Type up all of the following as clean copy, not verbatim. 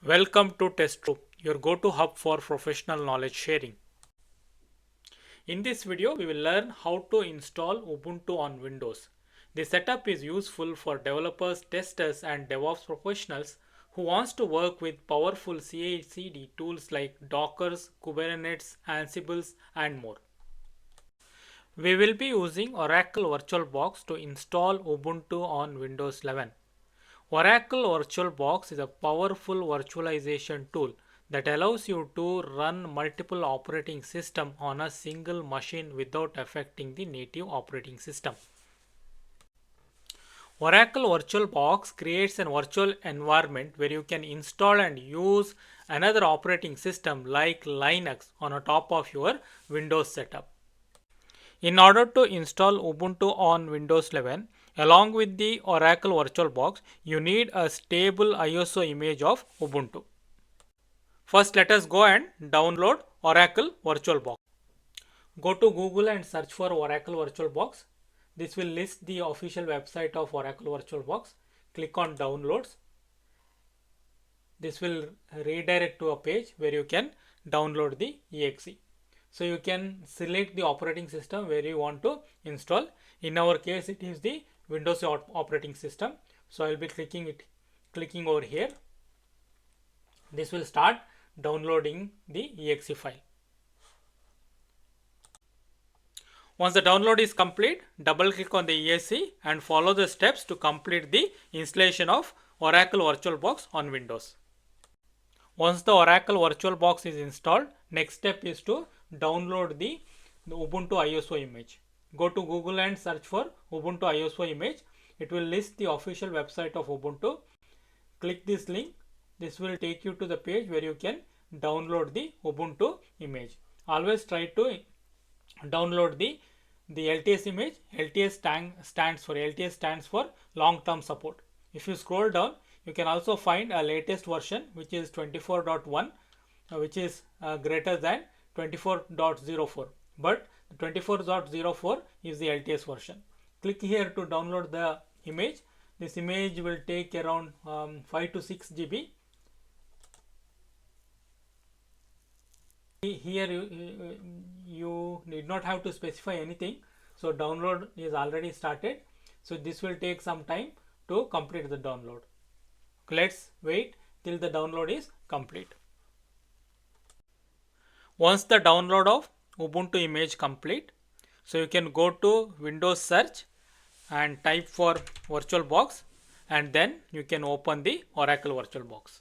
Welcome to Test Room, your go-to hub for professional knowledge sharing. In this video, we will learn how to install Ubuntu on Windows. The setup is useful for developers, testers, and DevOps professionals who wants to work with powerful CI/CD tools like Dockers, Kubernetes, Ansibles, and more. We will be using Oracle VirtualBox to install Ubuntu on Windows 11. Oracle VirtualBox is a powerful virtualization tool that allows you to run multiple operating systems on a single machine without affecting the native operating system. Oracle VirtualBox creates an virtual environment where you can install and use another operating system like Linux on a top of your Windows setup. In order to install Ubuntu on Windows 11, along with the Oracle VirtualBox, you need a stable ISO image of Ubuntu. First, let us go and download Oracle VirtualBox. Go to Google and search for Oracle VirtualBox. This will list the official website of Oracle VirtualBox. Click on Downloads. This will redirect to a page where you can download the exe. So you can select the operating system where you want to install. In our case, it is the Windows operating system. So I will be clicking over here. This will start downloading the exe file. Once the download is complete, double click on the exe and follow the steps to complete the installation of Oracle VirtualBox on Windows. Once the Oracle VirtualBox is installed, next step is to download the Ubuntu ISO image. Go to Google and search for Ubuntu ISO image. It will list the official website of Ubuntu. Click this link. This will take you to the page where you can download the Ubuntu image. Always try to download the LTS image. LTS stands for long-term support. If you scroll down, you can also find a latest version which is 24.1, which is greater than 24.04, but 24.04 is the LTS version. Click here to download the image. This image will take around 5 to 6 GB. Here you need not have to specify anything. So download is already started. So this will take some time to complete the download. Let's wait till the download is complete. Once the download of Ubuntu image complete, so you can go to Windows search and type for VirtualBox, and then you can open the Oracle VirtualBox.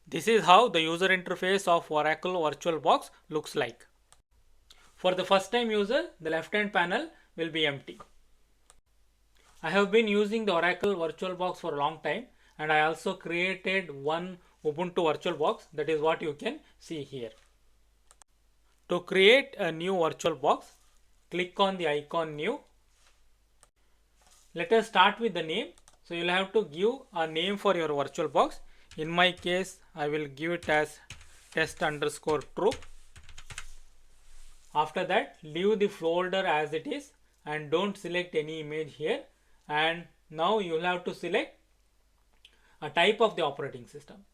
This is how the user interface of Oracle VirtualBox looks like. For the first time user, the left hand panel will be empty. I have been using the Oracle VirtualBox for a long time, and I also created one Ubuntu VirtualBox. That is what you can see here. To create a new VirtualBox, click on the icon New. Let us start with the name. So you will have to give a name for your VirtualBox. In my case, I will give it as test_true. After that, leave the folder as it is and don't select any image here. And now you will have to select a type of the operating system.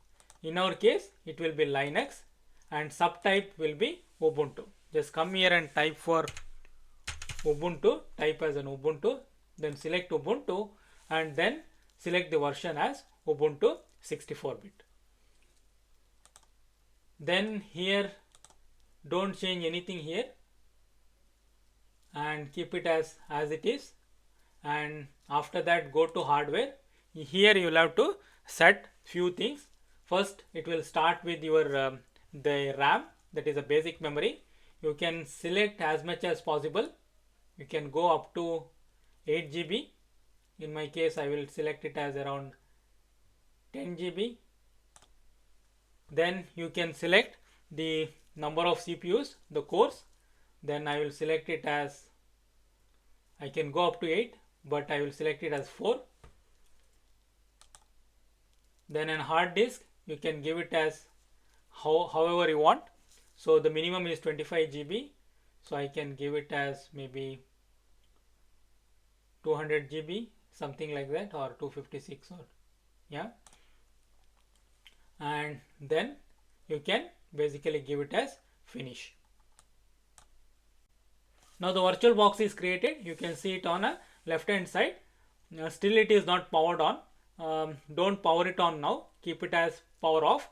In our case, it will be Linux and subtype will be Ubuntu. Just come here and type for Ubuntu, type as an Ubuntu, then select Ubuntu and then select the version as Ubuntu 64-bit. Then here don't change anything here and keep it as it is. And after that, go to hardware. Here you will have to set few things. First, it will start with your the RAM, that is a basic memory. You can select as much as possible. You can go up to 8 GB. In my case, I will select it as around 10 GB. Then you can select the number of CPUs, the cores. Then I will select it as, I can go up to 8, but I will select it as 4. Then in hard disk, you can give it as however you want. So the minimum is 25 GB. So I can give it as maybe 200 GB, something like that, or 256, or yeah. And then you can basically give it as finish. Now the VirtualBox is created. You can see it on a left hand side. Still it is not powered on. Don't power it on now. Keep it as power off,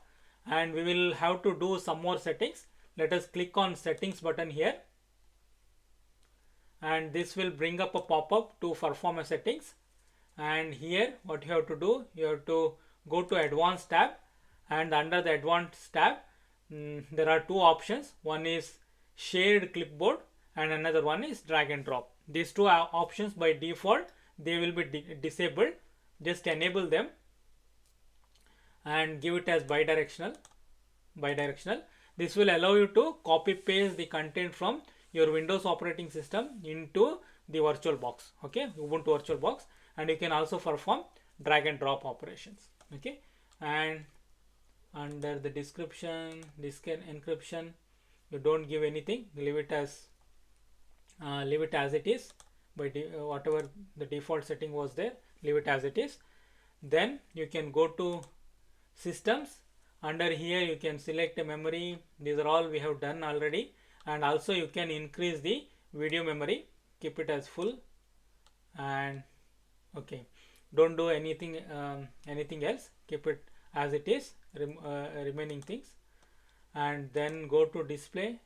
and we will have to do some more settings. Let us click on settings button here, and this will bring up a pop-up to perform a settings. And here what you have to do, you have to go to advanced tab, and under the advanced tab there are two options. One is shared clipboard and another one is drag and drop. These two options by default they will be disabled. Just enable them and give it as bidirectional. This will allow you to copy paste the content from your Windows operating system into the VirtualBox, okay, Ubuntu VirtualBox, and you can also perform drag and drop operations, okay. And under the description, disk encryption, you don't give anything, leave it as it is. By whatever the default setting was there, leave it as it is. Then you can go to systems. Under here you can select a memory. These are all we have done already. And also you can increase the video memory, keep it as full, and okay, don't do anything else, keep it as it is, remaining things. And then go to display.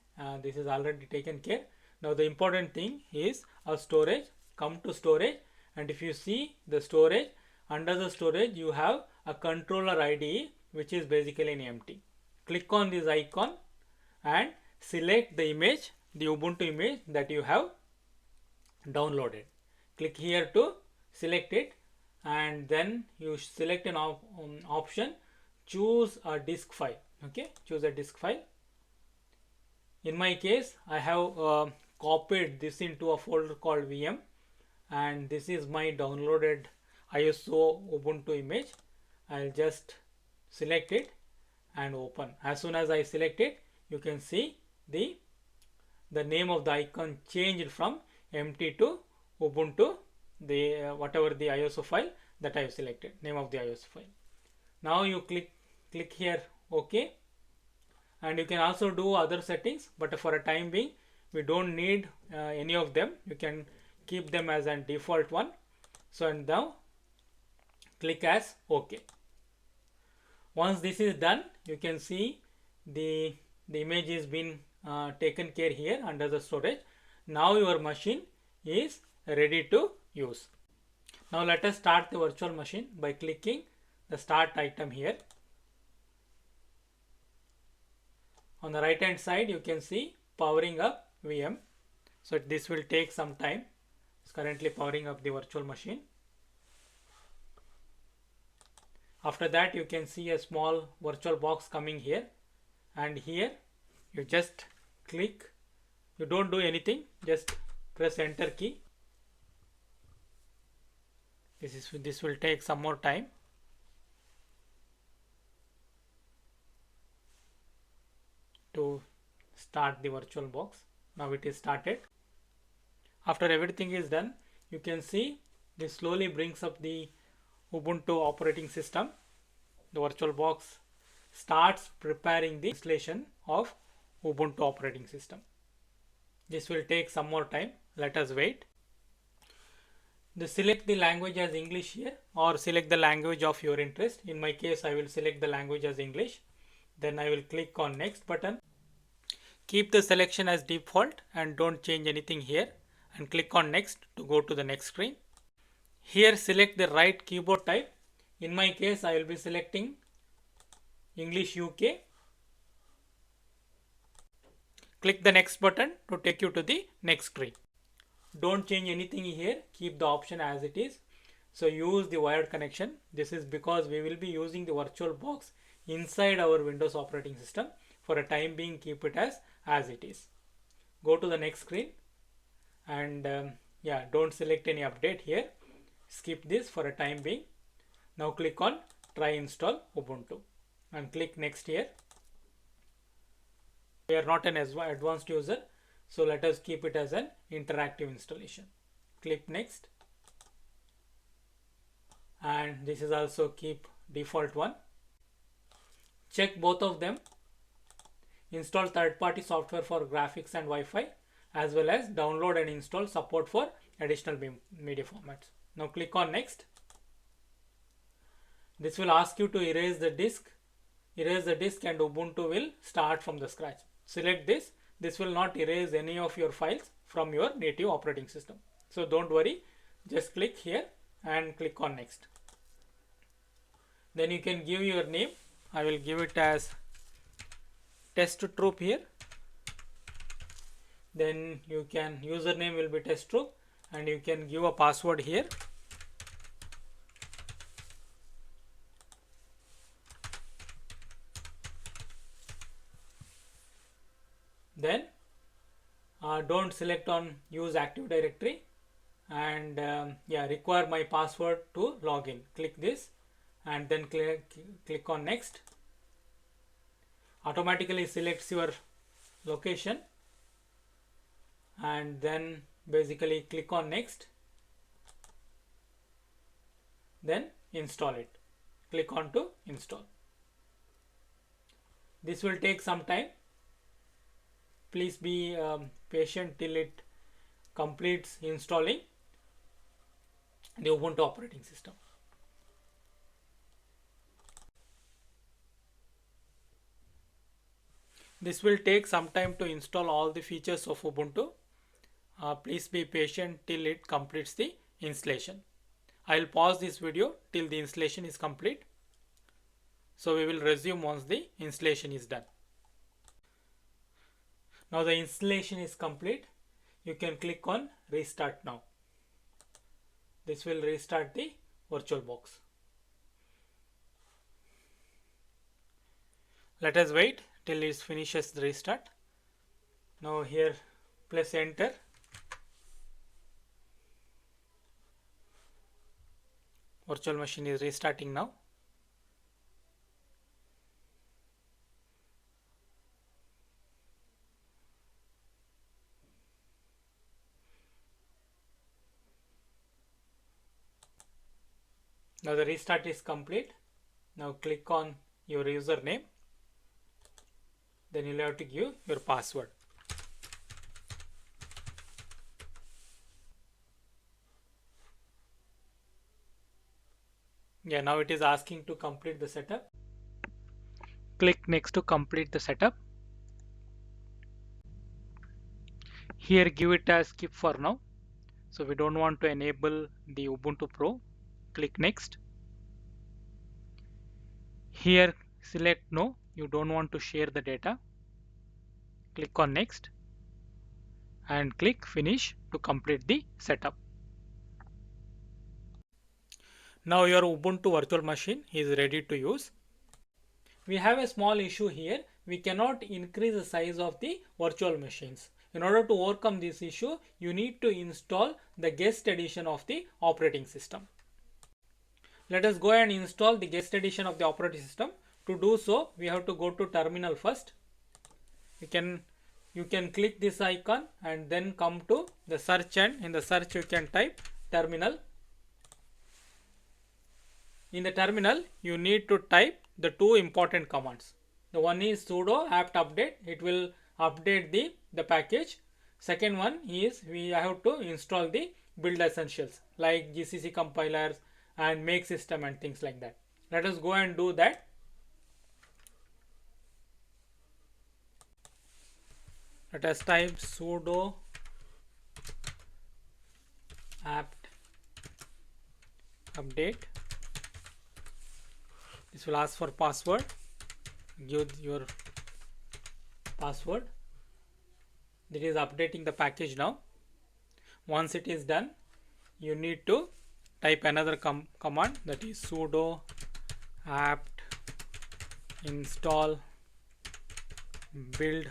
This is already taken care. Now the important thing is a storage. Come to storage, and if you see the storage, under the storage you have a controller IDE which is basically an empty. Click on this icon and select the image, the Ubuntu image that you have downloaded. Click here to select it, and then you select an option, choose a disk file, okay, choose a disk file. In my case I have copied this into a folder called VM, and this is my downloaded ISO Ubuntu image. I'll just select it and open. As soon as I select it, you can see the name of the icon changed from empty to Ubuntu, the whatever the ISO file that I have selected, name of the ISO file. Now you click here OK, and you can also do other settings, but for a time being we don't need any of them. You can keep them as a default one. So and now click as OK. Once this is done, you can see the image is been taken care here under the storage. Now your machine is ready to use. Now let us start the virtual machine by clicking the start item here. On the right hand side you can see powering up VM. So this will take some time. It's currently powering up the virtual machine. After that you can see a small virtual box coming here, and here you just click. You don't do anything, just press enter key. This will take some more time. To start the virtual box. Now it is started. After everything is done, you can see this slowly brings up the Ubuntu operating system. The VirtualBox starts preparing the installation of Ubuntu operating system. This will take some more time. Let us wait. Select the language as English here, or select the language of your interest. In my case, I will select the language as English. Then I will click on next button. Keep the selection as default and don't change anything here, and click on next to go to the next screen. Here select the right keyboard type. In my case I will be selecting English UK. Click the next button to take you to the next screen. Don't change anything here, keep the option as it is. So use the wired connection. This is because we will be using the VirtualBox inside our Windows operating system. For a time being, keep it as it is. Go to the next screen, and yeah, don't select any update here. Skip this for a time being. Now click on try install Ubuntu and click next here. We are not an advanced user, so let us keep it as an interactive installation. Click next. and this is also keep default one. Check both of them. Install third-party software for graphics and Wi-Fi, as well as download and install support for additional media formats. Now click on next. This will ask you to erase the disk. Erase the disk and Ubuntu will start from the scratch. Select this. This will not erase any of your files from your native operating system. So don't worry, just click here and click on next. Then you can give your name. I will give it as test troop here. Then you can, username will be test troop, and you can give a password here. Then don't select on use Active Directory, and require my password to log in. Click this and then click on next. Automatically selects your location, and then basically click on next. Then install it. Click on to install. This will take some time. Please be patient till it completes installing the Ubuntu operating system. This will take some time to install all the features of Ubuntu. Please be patient till it completes the installation. I will pause this video till the installation is complete. So we will resume once the installation is done. Now the installation is complete. You can click on restart now. This will restart the VirtualBox. Let us wait till it finishes the restart. Now here press enter. Virtual machine is restarting now. Now the restart is complete. Now click on your username. Then you'll have to give your password. Yeah, now it is asking to complete the setup. Click next to complete the setup. Here give it as skip for now. So we don't want to enable the Ubuntu Pro. Click next. Here select no, you don't want to share the data. Click on next and click finish to complete the setup. Now your Ubuntu virtual machine is ready to use. We have a small issue here. We cannot increase the size of the virtual machines. In order to overcome this issue, you need to install the guest edition of the operating system. Let us go and install the guest edition of the operating system. To do so, we have to go to terminal first. You can click this icon and then come to the search, and in the search you can type terminal. In the terminal, you need to type the two important commands. The one is sudo apt update. It will update the package. Second one is we have to install the build essentials like GCC compilers and make system and things like that. Let us go and do that. Let us type sudo apt update. This will ask for password. Give your password. It is updating the package now. Once it is done, you need to type another command, that is sudo apt install build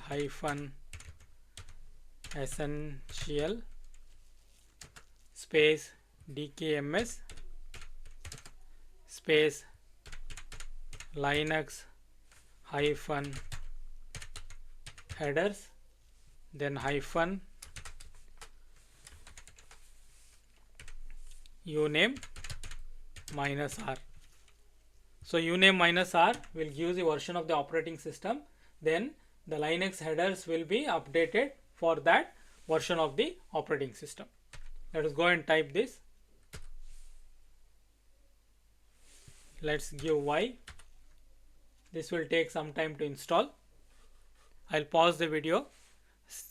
essential space dkms space linux headers, then uname, minus R. So uname minus R will give the version of the operating system. Then the Linux headers will be updated for that version of the operating system. Let us go and type this. Let's give Y. This will take some time to install. I'll pause the video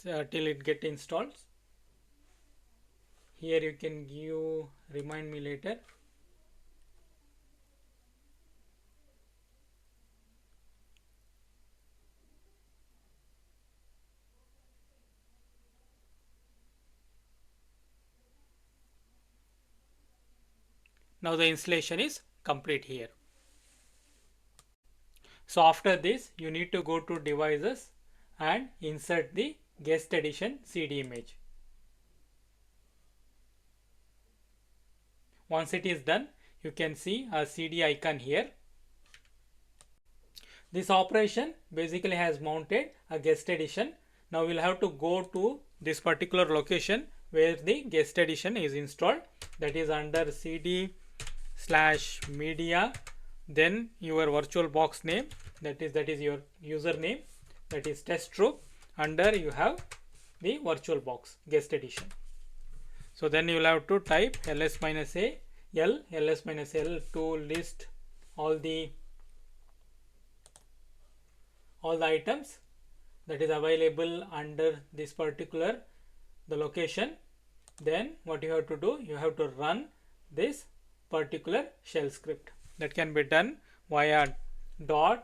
till it gets installed. Here you can give remind me later. Now the installation is complete here. So after this, you need to go to devices and insert the guest edition CD image. Once it is done, you can see a CD icon here. This operation basically has mounted a guest edition. Now we'll have to go to this particular location where the guest edition is installed. That is under CD/media, then your VirtualBox name, that is your username, that is test root. Under you have the VirtualBox Guest Edition. So then you will have to type ls-a ls-l to list all the items that is available under this particular the location. Then what you have to do, you have to run this particular shell script. That can be done via /auto.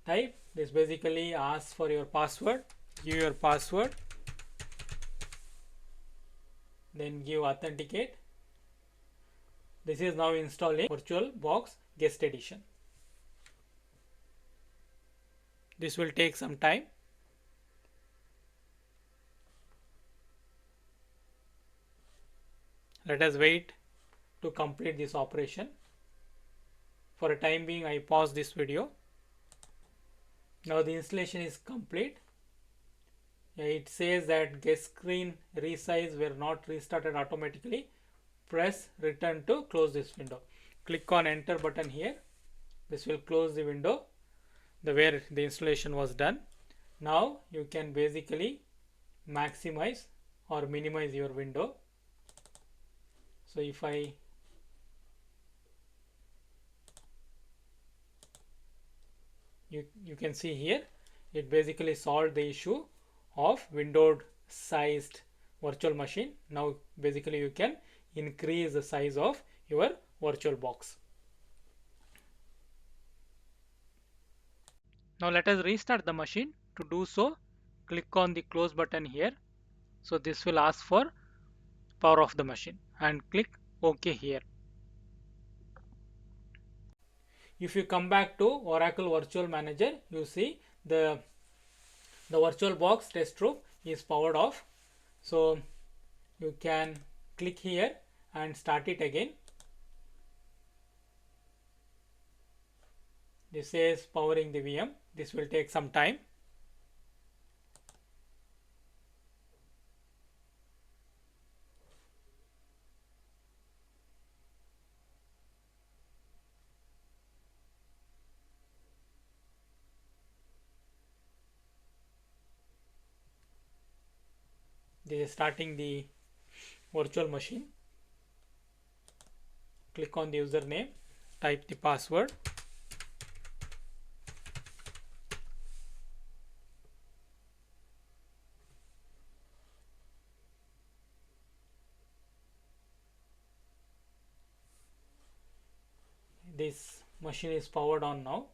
Type this, basically asks for your password. Give your password, then give authenticate. This is now installing VirtualBox Guest Edition. This will take some time. Let us wait to complete this operation. For a time being, I pause this video. Now the installation is complete. It says that guest screen resize were not restarted automatically. Press return to close this window. Click on enter button here. This will close the window where the installation was done. Now you can basically maximize or minimize your window. So if you can see here, it basically solved the issue of windowed sized virtual machine. Now basically you can increase the size of your VirtualBox. Now let us restart the machine. To do so, click on the close button here. So this will ask for power off the machine and click OK here. If you come back to Oracle Virtual Manager, you see the VirtualBox test room is powered off. So you can click here and start it again. This is powering the VM. This will take some time. This is starting the virtual machine. Click on the username, type the password. This machine is powered on now.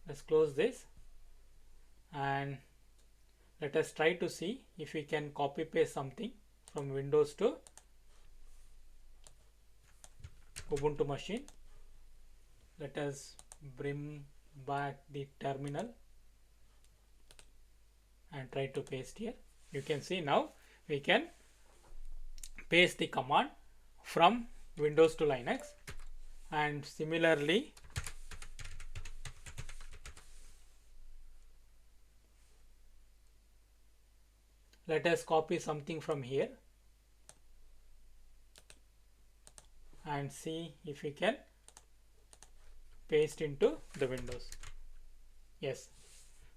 Let's close this and let us try to see if we can copy paste something from Windows to Ubuntu machine. Let us bring back the terminal and try to paste here. You can see now we can paste the command from Windows to Linux, and similarly let us copy something from here and see if we can paste into the Windows. Yes.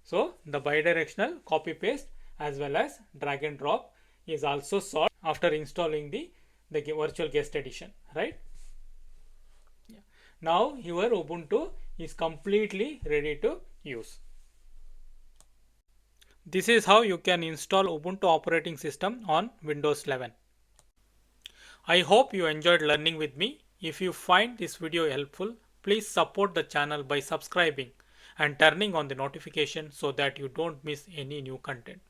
So the bidirectional copy paste as well as drag and drop is also solved after installing the virtual guest edition, right? Yeah. Now your Ubuntu is completely ready to use. This is how you can install Ubuntu operating system on Windows 11. I hope you enjoyed learning with me. If you find this video helpful, please support the channel by subscribing and turning on the notification so that you don't miss any new content.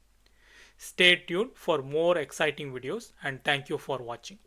Stay tuned for more exciting videos and thank you for watching.